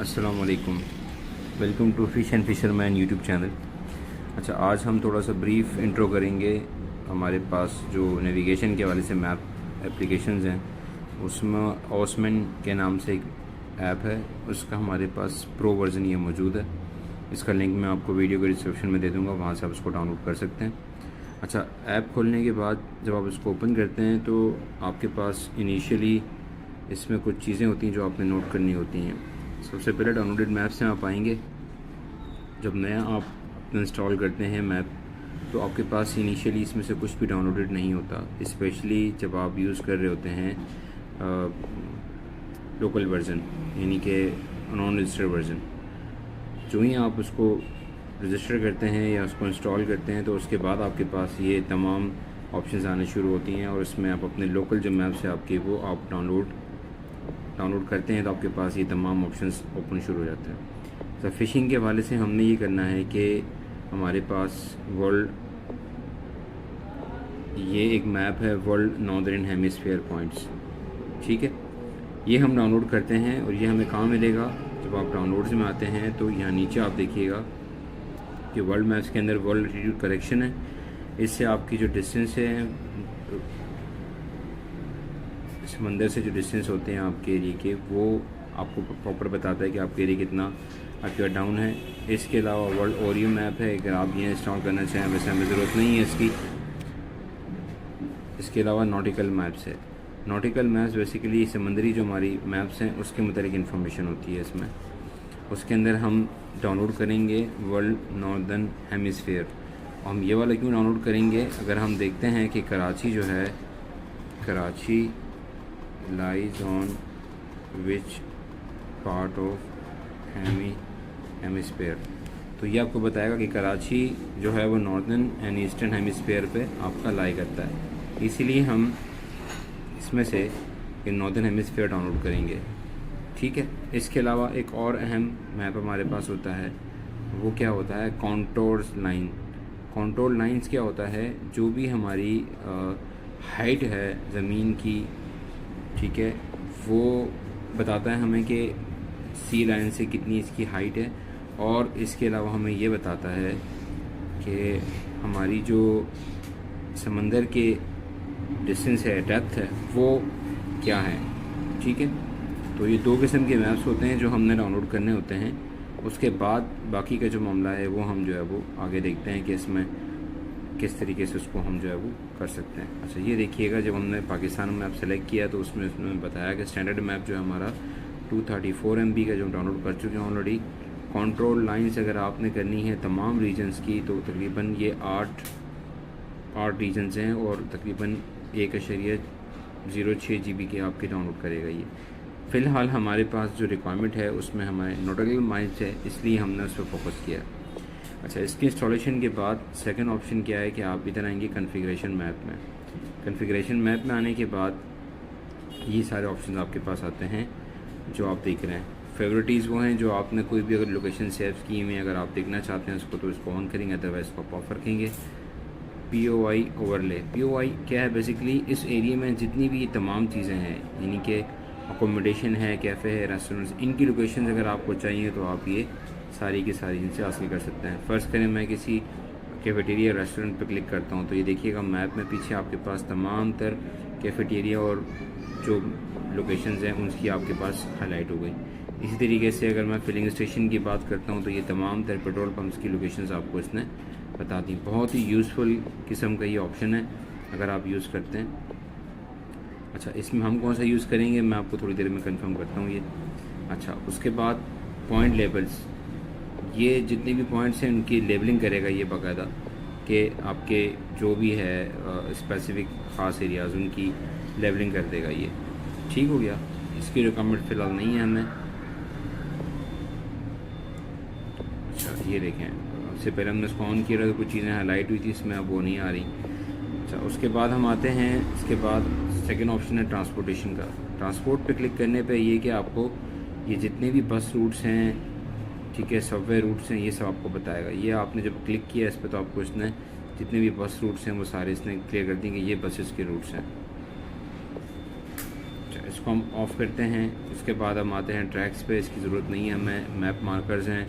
अस्सलाम वालेकुम। Welcome to fish and fisherman YouTube channel. अच्छा, आज हम थोड़ा सा ब्रीफ इंट्रो करेंगे। हमारे पास जो नेविगेशन के हवाले से मैप एप्लीकेशंस हैं, उसमें ओसमैन के नाम से एक ऐप है, उसका हमारे पास प्रो वर्ज़न ये मौजूद है। इसका लिंक मैं आपको वीडियो के डिस्क्रिप्शन में दे दूँगा, वहाँ से आप उसको डाउनलोड कर सकते हैं। अच्छा, ऐप खोलने के बाद जब आप इसको ओपन करते हैं तो आपके पास इनिशियली इसमें कुछ चीज़ें होती हैं जो आपने नोट करनी होती हैं। सबसे पहले डाउनलोडेड मैप्स में आप आएंगे। जब नया आप इंस्टॉल करते हैं मैप, तो आपके पास इनिशियली इसमें से कुछ भी डाउनलोडेड नहीं होता, स्पेशली जब आप यूज़ कर रहे होते हैं लोकल वर्जन, यानी कि नॉन रजिस्टर्ड वर्जन। जो ही आप उसको रजिस्टर करते हैं या उसको इंस्टॉल करते हैं, तो उसके बाद आपके पास ये तमाम ऑप्शंस आने शुरू होती हैं, और इसमें आप अपने लोकल जो मैप्स है आपके, वो आप डाउनलोड करते हैं, तो आपके पास ये तमाम ऑप्शंस ओपन शुरू हो जाते हैं। तो फ़िशिंग के हवाले से हमने ये करना है कि हमारे पास वर्ल्ड, ये एक मैप है वर्ल्ड नॉर्दर्न हेमिस्फीयर पॉइंट्स, ठीक है। ये हम डाउनलोड करते हैं और ये हमें कहाँ मिलेगा, जब आप डाउनलोड्स में आते हैं तो यहाँ नीचे आप देखिएगा कि वर्ल्ड मैप्स के अंदर वर्ल्ड लैटिट्यूड करेक्शन है। इससे आपकी जो डिस्टेंस है, समंदर से जो डिस्टेंस होते हैं आपके एरिए के, वो आपको प्रॉपर बताता है कि आपके एरिया कितना आपका डाउन है। इसके अलावा वर्ल्ड ओरियो मैप है, अगर आप ये इंस्टॉल करना चाहें, वैसे हमें ज़रूरत नहीं है इसकी। इसके अलावा नॉटिकल मैप्स है। नॉटिकल मैप्स बेसिकली समंदरी जो हमारी मैप्स हैं उसके मुतालिक इन्फॉर्मेशन होती है इसमें। उसके अंदर हम डाउनलोड करेंगे वर्ल्ड नॉर्दर्न हेमिस्फीयर। हम ये वाला क्यों डाउनलोड करेंगे, अगर हम देखते हैं कि कराची जो है, Karachi lies on which part of hemisphere, तो ये आपको बताएगा कि कराची जो है वो नॉर्दर्न एंड ईस्टर्न हेमिस्फीयर पे आपका लाई करता है। इसीलिए हम इसमें से ये नॉर्दर्न हेमिस्फीयर डाउनलोड करेंगे, ठीक है। इसके अलावा एक और अहम मैप हमारे पास होता है, वो क्या होता है, कॉन्टोर्स लाइन। कॉन्टोर लाइंस क्या होता है, जो भी हमारी हाइट है ज़मीन की, ठीक है, वो बताता है हमें कि सी लाइन से कितनी इसकी हाइट है। और इसके अलावा हमें ये बताता है कि हमारी जो समंदर के डिस्टेंस है, डेप्थ है, वो क्या है, ठीक है। तो ये दो किस्म के मैप्स होते हैं जो हमने डाउनलोड करने होते हैं। उसके बाद बाकी का जो मामला है वो हम जो है वो आगे देखते हैं कि इसमें किस तरीके से उसको हम जो है वो कर सकते हैं। अच्छा, ये देखिएगा, जब हमने पाकिस्तान मैप सेलेक्ट किया तो उसमें बताया कि स्टैंडर्ड मैप जो है हमारा 234 MB का जो हम डाउनलोड कर चुके हैं ऑलरेडी। कंट्रोल लाइंस अगर आपने करनी है तमाम रीजन्स की, तो तकरीबन ये 8 रीजन्स हैं, और तकरीबन 1.06 GB के आपके डाउनलोड करेगा ये। फ़िलहाल हमारे पास जो रिक्वायरमेंट है उसमें हमारे नॉटिकल माइल्स है, इसलिए हमने उस पर फोकस किया। अच्छा, इसकी इंस्टॉलेशन के बाद सेकंड ऑप्शन क्या है कि आप इधर आएंगे कॉन्फ़िगरेशन मैप में। कॉन्फ़िगरेशन मैप में आने के बाद ये सारे ऑप्शन आपके पास आते हैं जो आप देख रहे हैं। फेवरेटीज़ वो हैं जो आपने कोई भी अगर लोकेशन सेव की हुई है, अगर आप देखना चाहते हैं उसको, तो इसको ऑन करेंगे, अदरवाइज़ इसको आप ऑफ रखेंगे। POI overlay. POI क्या है, बेसिकली इस एरिया में जितनी भी तमाम चीज़ें हैं, यानी कि अकोमोडेशन है, कैफ़े है, रेस्टोरेंट्स, इनकी लोकेशन अगर आपको चाहिए तो आप ये सारी की सारी इनसे हासिल कर सकते हैं। फ़र्ज़ करें मैं किसी कैफ़ेटेरिया रेस्टोरेंट पर क्लिक करता हूँ, तो ये देखिएगा मैप में पीछे आपके पास तमाम तर कैफ़ेटेरिया और जो लोकेशंस हैं उनकी आपके पास हाईलाइट हो गई। इसी तरीके से अगर मैं फिलिंग स्टेशन की बात करता हूँ, तो ये तमाम तर पेट्रोल पम्प्स की लोकेशंस आपको इसने बता दी। बहुत ही यूज़फुल किस्म का ये ऑप्शन है अगर आप यूज़ करते हैं। अच्छा, इसमें हम कौन सा यूज़ करेंगे मैं आपको थोड़ी देर में कंफर्म करता हूँ ये। अच्छा, उसके बाद पॉइंट लेबल्स, ये जितने भी पॉइंट्स हैं उनकी लेबलिंग करेगा ये बाकायदा, कि आपके जो भी है स्पेसिफ़िक ख़ास एरियाज़, उनकी लेबलिंग कर देगा ये, ठीक हो गया। इसकी रिक्वायरमेंट फ़िलहाल नहीं है हमें। अच्छा, ये देखें, इससे पहले हमने इसको ऑन किया था तो कुछ चीज़ें हाईलाइट हुई थी, इसमें अब वो नहीं आ रही। अच्छा, उसके बाद हम आते हैं, इसके बाद सेकंड ऑप्शन है ट्रांसपोर्टेशन का। ट्रांसपोर्ट पे क्लिक करने पे ये कि आपको ये जितने भी बस रूट्स हैं, ठीक है, सबवे रूट्स हैं, ये सब आपको बताएगा। ये आपने जब क्लिक किया इस पर, तो आपको इसने जितने भी बस रूट्स हैं वो सारे इसने क्लियर कर दिए कि ये बसेस के रूट्स हैं। अच्छा, इसको हम ऑफ़ करते हैं। उसके बाद हम आते हैं ट्रैक्स पे, इसकी ज़रूरत नहीं है हमें। मैप मार्कर्स हैं,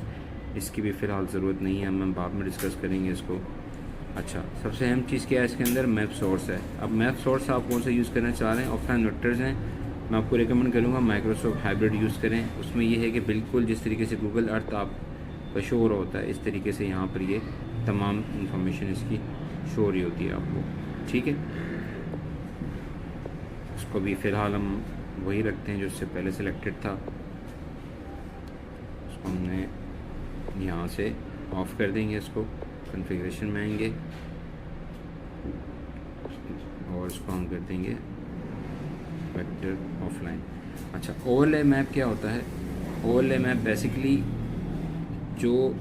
इसकी भी फ़िलहाल ज़रूरत नहीं है, हम बाद में डिस्कस करेंगे इसको। अच्छा, सबसे अहम चीज़ क्या है इसके अंदर, मैप सोर्स है। अब मैप सोर्स आप कौन सा यूज़ करना चाह रहे हैं, ऑफलाइन वेक्टर्स हैं। मैं आपको रिकमेंड करूँगा माइक्रोसॉफ्ट हाइब्रिड यूज़ करें। उसमें ये है कि बिल्कुल जिस तरीके से गूगल अर्थ आपका शो हो रहा होता है, इस तरीके से यहाँ पर ये तमाम इंफॉर्मेशन इसकी शो हो रही होती है आपको, ठीक है। इसको भी फ़िलहाल हम वही रखते हैं जो इससे पहले सिलेक्टेड था। इसको हमने यहाँ से ऑफ़ कर देंगे, इसको कॉन्फ़िगरेशन में आएंगे और इसको हम कर देंगे वेक्टर ऑफलाइन। अच्छा, ओवरले मैप क्या होता है, ओवरले मैप बेसिकली जो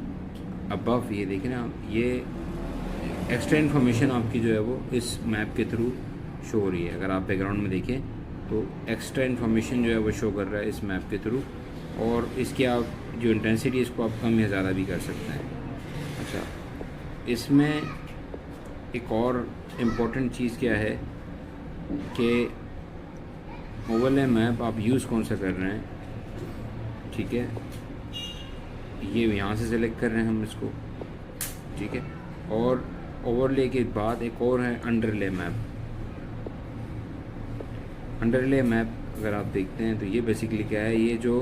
अबव ये देखें ना, ये एक्स्ट्रा इन्फॉर्मेशन आपकी जो है वो इस मैप के थ्रू शो हो रही है। अगर आप बैकग्राउंड में देखें तो एक्स्ट्रा इन्फॉर्मेशन जो है वो शो कर रहा है इस मैप के थ्रू, और इसकी आप जो इंटेंसिटी इसको आप कम या ज़्यादा भी कर सकते हैं। अच्छा, इसमें एक और इम्पोर्टेंट चीज़ क्या है कि ओवरले मैप आप यूज़ कौन सा कर रहे हैं, ठीक है। ये यहाँ से सेलेक्ट कर रहे हैं हम इसको, ठीक है। और ओवरले के बाद एक और है अंडरले मैप। अंडरले मैप अगर आप देखते हैं तो ये बेसिकली क्या है, ये जो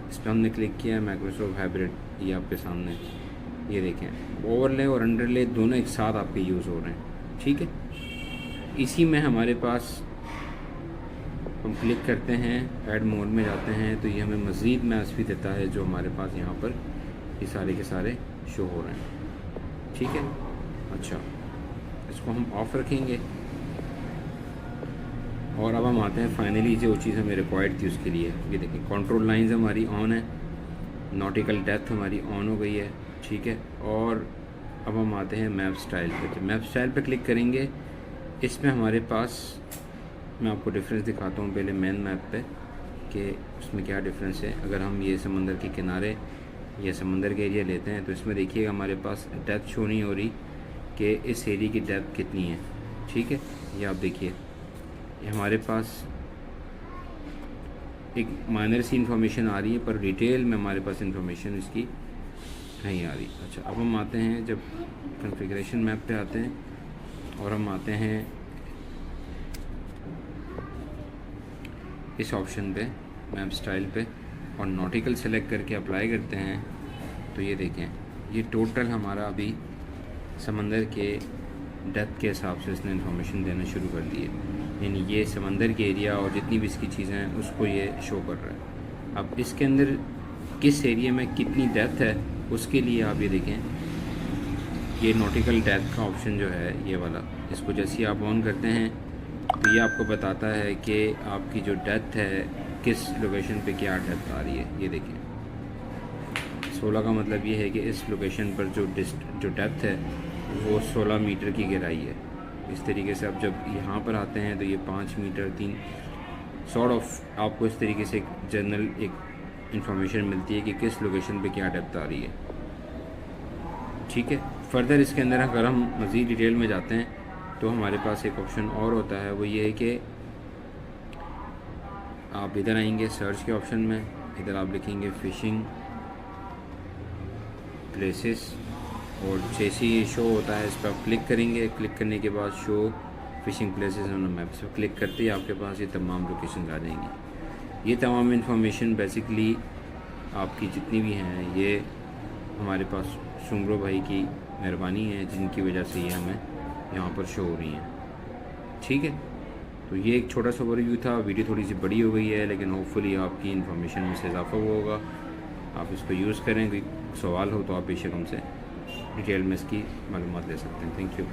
इस पर हमने क्लिक किया है माइक्रोसॉफ्ट हाइब्रिड, ये आपके सामने ये देखें, ओवरले और अंडरले दोनों एक साथ आपके यूज़ हो रहे हैं, ठीक है। इसी में हमारे पास हम क्लिक करते हैं, ऐड मोड में जाते हैं तो ये हमें मज़ीद मैप्स भी देता है जो हमारे पास यहाँ पर ये सारे के सारे शो हो रहे हैं, ठीक है। अच्छा, इसको हम ऑफ़ रखेंगे और अब हम आते हैं फाइनली जो चीज़ हमें रिक्वायर्ड थी उसके लिए। ये देखिए, कंट्रोल लाइंस हमारी ऑन है, नॉटिकल डेप्थ हमारी ऑन हो गई है, ठीक है। और अब हम आते हैं मैप स्टाइल पे। तो मैप स्टाइल पे क्लिक करेंगे, इसमें हमारे पास मैं आपको डिफरेंस दिखाता हूँ पहले मेन मैप पे कि उसमें क्या डिफरेंस है। अगर हम ये समंदर के किनारे या समंदर के एरिया लेते हैं तो इसमें देखिएगा हमारे पास डेप्थ शो नहीं हो रही कि इस एरिया की डेप्थ कितनी है, ठीक है। ये आप देखिए, ये हमारे पास एक माइनर सी इन्फॉर्मेशन आ रही है पर डिटेल में हमारे पास इन्फॉर्मेशन इसकी नहीं आ रही। अच्छा, अब हम आते हैं जब कॉन्फ़िगरेशन मैप पे आते हैं और हम आते हैं इस ऑप्शन पे मैप स्टाइल पे और नॉटिकल सेलेक्ट करके अप्लाई करते हैं तो ये देखें, ये टोटल हमारा अभी समंदर के डेप्थ के हिसाब से इसने इन्फॉर्मेशन देना शुरू कर दी है। यानी ये समंदर के एरिया और जितनी भी इसकी चीज़ें हैं उसको ये शो कर रहा है। अब इसके अंदर किस एरिया में कितनी डेप्थ है उसके लिए आप ये देखें, ये नॉटिकल डेप्थ का ऑप्शन जो है ये वाला, इसको जैसे ही आप ऑन करते हैं तो ये आपको बताता है कि आपकी जो डेप्थ है किस लोकेशन पे क्या डेप्थ आ रही है। ये देखिए 16 का मतलब ये है कि इस लोकेशन पर जो डेप्थ है वो 16 मीटर की गहराई है। इस तरीके से आप जब यहाँ पर आते हैं तो ये 5 मीटर 3 सॉर्ट ऑफ आपको इस तरीके से एक जनरल एक इंफॉर्मेशन मिलती है कि किस लोकेशन पे क्या डेप्थ आ रही है, ठीक है। फर्दर इसके अंदर अगर हम मज़ीद डिटेल में जाते हैं तो हमारे पास एक ऑप्शन और होता है, वो ये है कि आप इधर आएंगे सर्च के ऑप्शन में, इधर आप लिखेंगे फ़िशिंग प्लेसेस और जैसे ही शो होता है इस पर आप क्लिक करेंगे। क्लिक करने के बाद show phishing places on map पर क्लिक करते ही आपके पास ये तमाम लोकेशन आ जाएंगी। ये तमाम इन्फॉर्मेशन बेसिकली आपकी जितनी भी हैं ये हमारे पास सुमरो भाई की मेहरबानी है जिनकी वजह से ये हमें यहाँ पर शो हो रही हैं, ठीक है। तो ये एक छोटा सा ओवरव्यू था, वीडियो थोड़ी सी बड़ी हो गई है लेकिन होपफुली आपकी इन्फॉर्मेशन में से इजाफा हुआ होगा। आप इसको यूज़ करें, कोई सवाल हो तो आप बेशक हमसे डिटेल में इसकी मालूमात ले सकते हैं। Thank you.